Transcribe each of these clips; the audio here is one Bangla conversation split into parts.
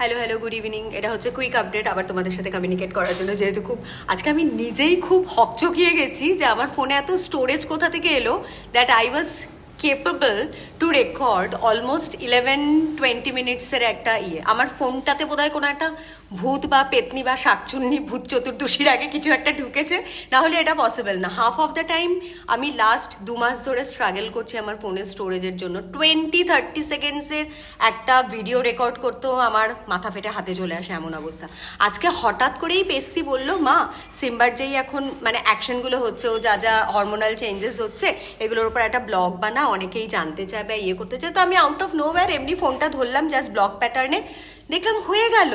Hello hello good evening. এটা হচ্ছে কুইক আপডেট আবার তোমাদের সাথে কমিউনিকেট করার জন্য, যেহেতু খুব আজকে আমি নিজেই খুব হকচকিয়ে গেছি যে আমার ফোনে এত স্টোরেজ কোথা থেকে এলো that I was capable two record almost 11-20 মিনিটসের একটা আমার ফোনটাতে বোধহয় কোনো একটা ভূত বা পেতনি বা শাকচুন্নি ভূত চতুর্দশীর আগে কিছু একটা ঢুকেছে, না হলে এটা পসিবল না। হাফ অফ দ্য টাইম আমি লাস্ট 2 মাস ধরে স্ট্রাগল করছি আমার ফোনের স্টোরেজের জন্য। 20-30 সেকেন্ডসের একটা ভিডিও রেকর্ড করতেও আমার মাথা ফেটে হাতে চলে আসে এমন অবস্থা। আজকে হঠাৎ করেই পেস্তি বললো, মা সিম্বার যেই এখন মানে অ্যাকশনগুলো হচ্ছে, ও যা যা হরমোনাল চেঞ্জেস হচ্ছে এগুলোর উপর একটা ব্লগ বানা, অনেকেই জানতে চায় বা করতে চায়। তো আমি আউট অফ নোওয়্যার এমনি ফোনটা ধরলাম জাস্ট ব্লগ প্যাটার্নে, দেখলাম হয়ে গেল।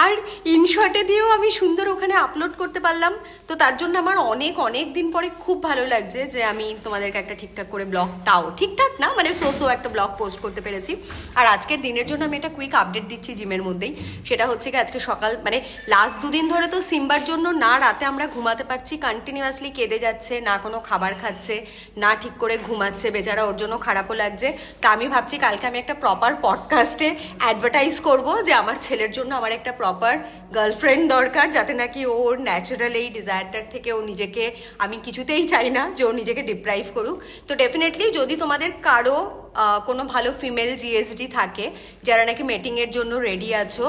আর ইনশটে দিয়েও আমি সুন্দর ওখানে আপলোড করতে পারলাম। তো তার জন্য আমার অনেক অনেক দিন পরে খুব ভালো লাগছে যে আমি তোমাদেরকে একটা ঠিকঠাক করে ব্লগ, তাও ঠিকঠাক না মানে সো একটা ব্লগ পোস্ট করতে পেরেছি। আর আজকের দিনের জন্য আমি একটা কুইক আপডেট দিচ্ছি জিমের মধ্যেই। সেটা হচ্ছে কি, আজকে সকাল মানে লাস্ট 2 দিন ধরে তো সিম্বার জন্য না রাতে আমরা ঘুমাতে পারছি, কন্টিনিউয়াসলি কেঁদে যাচ্ছে, না কোনো খাবার খাচ্ছে, না ঠিক করে ঘুমাচ্ছে, বেচারা ওর জন্য খারাপও লাগছে। তা আমি ভাবছি কালকে আমি একটা প্রপার পডকাস্টে অ্যাডভার্টাইজ করব যে আমার ছেলের জন্য আমার একটা প্রপার গার্লফ্রেন্ড দরকার, যাতে নাকি ওর ন্যাচারাল এই ডিজায়ারটার থেকে ও নিজেকে, আমি কিছুতেই চাই না যে ও নিজেকে ডিপ্রাইভ করুক। তো ডেফিনেটলি যদি তোমাদের কারো কোনো ভালো ফিমেল জিএসডি থাকে যারা নাকি মেটিংয়ের জন্য রেডি আছো,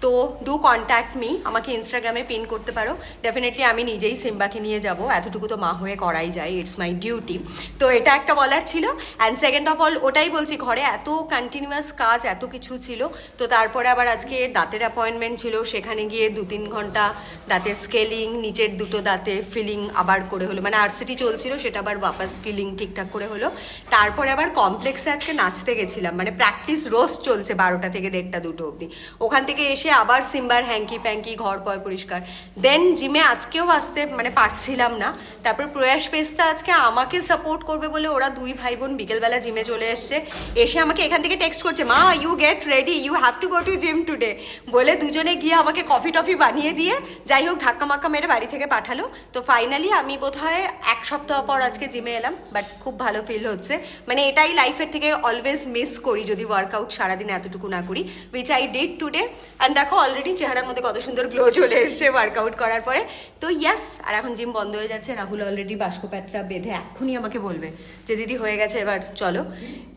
তো ডু কন্ট্যাক্ট মি, আমাকে ইনস্টাগ্রামে পিন করতে পারো। ডেফিনেটলি আমি নিজেই সিম্বাকে নিয়ে যাব, এতটুকু তো মা হয়ে করাই যায়, ইটস মাই ডিউটি। তো এটা একটা বলার ছিল। অ্যান্ড সেকেন্ড অফ অল ওটাই বলছি, ঘরে এত কন্টিনিউয়াস কাজ, এত কিছু ছিল, তো তারপরে আবার আজকে দাঁতের অ্যাপয়েন্টমেন্ট ছিল, সেখানে গিয়ে 2-3 ঘন্টা দাঁতের স্কেলিং, নিচের দুটো দাঁতে ফিলিং আবার করে হলো, মানে আরসিটি চলছিল, সেটা আবার বাপাস ফিলিং ঠিকঠাক করে হলো। তারপরে আবার কমপ্লেক্সে আজকে নাচতে গেছিলাম, মানে প্র্যাকটিস রোজ চলছে 12টা থেকে 1:30-2 অবধি। ওখান থেকে এসে আবার সিম্বার হ্যাঙ্কি প্যাঙ্কি, ঘর পয় পরিষ্কার, দেন জিমে আজকেও আসতে মানে পারছিলাম না। তারপর প্রয়াস পেস্তা আজকে আমাকে সাপোর্ট করবে বলে ওরা 2 ভাই বোন বিকেলবেলা জিমে চলে এসছে, এসে আমাকে এখান থেকে টেক্সট করছে, মা you get ready, you have to go to gym today, বলে দুজনে গিয়ে আমাকে কফি টফি বানিয়ে দিয়ে যাই হোক ধাক্কা মাক্কা মেরে বাড়ি থেকে পাঠালো। তো ফাইনালি আমি বোধহয় 1 সপ্তাহ পর আজকে জিমে এলাম, বাট খুব ভালো ফিল হচ্ছে। মানে এটাই লাইফের থেকে অলওয়েজ মিস করি যদি ওয়ার্কআউট সারাদিন এতটুকু না করি, which I did today. And দেখো অলরেডি চেহারার মধ্যে কত সুন্দর গ্লো চলে এসছে ওয়ার্কআউট করার পরে। তো ইয়াস, আর এখন জিম বন্ধ হয়ে যাচ্ছে। রাহুল অলরেডি বাস্কপ্যাটটা বেঁধে এক্ষুনি আমাকে বলবে যে দিদি হয়ে গেছে, এবার চলো।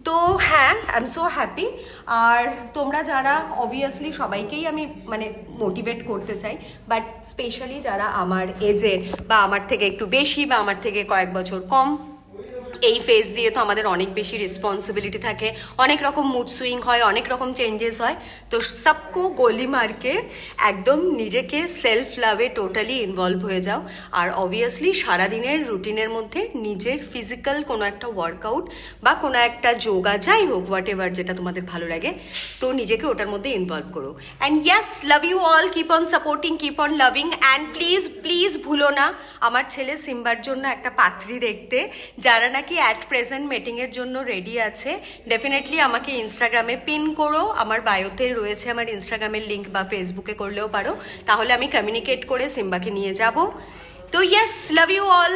তো হ্যাঁ, আই এম সো হ্যাপি। আর তোমরা যারা, অবভিয়াসলি সবাইকেই আমি মানে মোটিভেট করতে চাই, বাট স্পেশালি যারা আমার এজের বা আমার থেকে একটু বেশি বা আমার থেকে কয়েক বছর কম, এই ফেজ দিয়ে তো আমাদের অনেক বেশি রেসপন্সিবিলিটি থাকে, অনেক রকম মুড সুইং হয়, অনেক রকম চেঞ্জেস হয়। তো সবকো গোলি মারকে একদম নিজেকে সেলফ লাভে টোটালি ইনভলভ হয়ে যাও। আর অবভিয়াসলি সারাদিনের রুটিনের মধ্যে নিজের ফিজিক্যাল কোনো একটা ওয়ার্কআউট বা কোনো একটা যোগা, যাই হোক হোয়াট এভার যেটা তোমাদের ভালো লাগে, তো নিজেকে ওটার মধ্যে ইনভলভ করো। And yes, love you all, keep on supporting, keep on loving. And please please ভুলো না আমার ছেলে সিম্বার জন্য একটা পাত্রী দেখতে, যারা নাকি অ্যাট প্রেজেন্ট মিটিংয়ের জন্য রেডি আছে। ডেফিনেটলি আমাকে ইনস্টাগ্রামে পিন করো, আমার বায়োতে রয়েছে আমার ইনস্টাগ্রামের লিঙ্ক, বা ফেসবুকে করলেও পারো, তাহলে আমি কমিউনিকেট করে সিম্বাকে নিয়ে যাব। তো ইয়েস, লাভ ইউ অল।